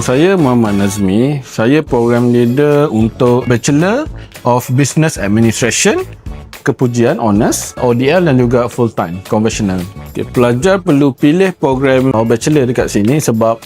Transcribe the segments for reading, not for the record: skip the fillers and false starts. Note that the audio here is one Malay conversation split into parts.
saya Muhammad Nazmi. Saya program leader untuk Bachelor of Business Administration, kepujian honors, ODL dan juga full time conventional. Okay, pelajar perlu pilih program bachelor dekat sini sebab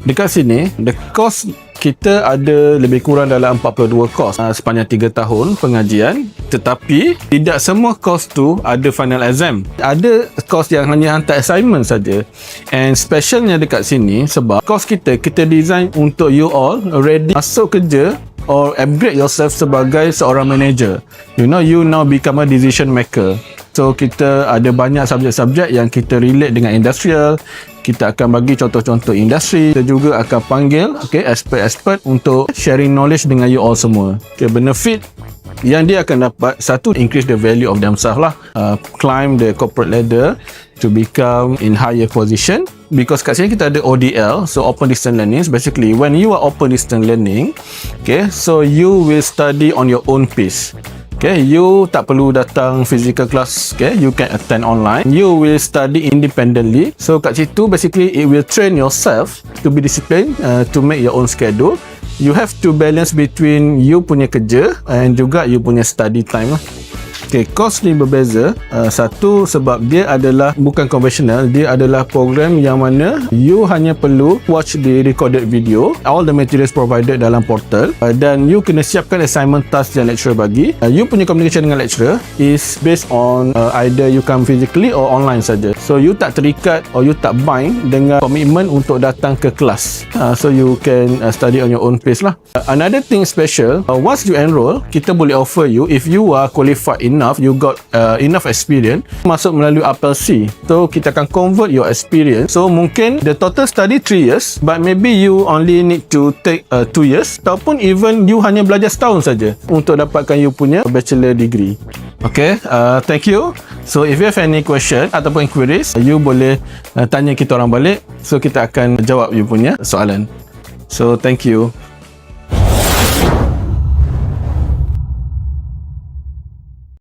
dekat sini the course kita ada lebih kurang dalam 42 course sepanjang 3 tahun pengajian, tetapi tidak semua course tu ada final exam. Ada course yang hanya hantar assignment saja. And specialnya dekat sini sebab course kita design untuk you all ready masuk kerja or upgrade yourself sebagai seorang manager. You now become a decision maker. So kita ada banyak subjek-subjek yang kita relate dengan industrial. Kita akan bagi contoh-contoh industri. Kita juga akan panggil expert-expert untuk sharing knowledge dengan you all semua. Benefit yang dia akan dapat, satu, increase the value of themselves lah, climb the corporate ladder to become in higher position. Because kat sini kita ada ODL, so open distance learning. Basically when you are open distance learning, so you will study on your own pace. You tak perlu datang physical class, you can attend online. You will study independently. So kat situ basically it will train yourself to be disciplined, to make your own schedule. You have to balance between you punya kerja and juga you punya study time lah. Course ni berbeza. Satu, sebab dia adalah bukan konvensional, dia adalah program yang mana you hanya perlu watch the recorded video, all the materials provided dalam portal, dan you kena siapkan assignment task yang lecturer bagi. You punya communication dengan lecturer is based on either you come physically or online saja. So you tak terikat or you tak bind dengan komitmen untuk datang ke kelas. So you can study on your own pace lah. Another thing special, once you enroll, kita boleh offer you, if you are qualified enough, you got enough experience, masuk melalui apel C. So kita akan convert your experience. So mungkin the total study 3 years, but maybe you only need to take 2 years, ataupun even you hanya belajar setahun saja untuk dapatkan you punya bachelor degree. Thank you. So if you have any question ataupun queries, you boleh tanya kita orang balik, so kita akan jawab you punya soalan. So thank you.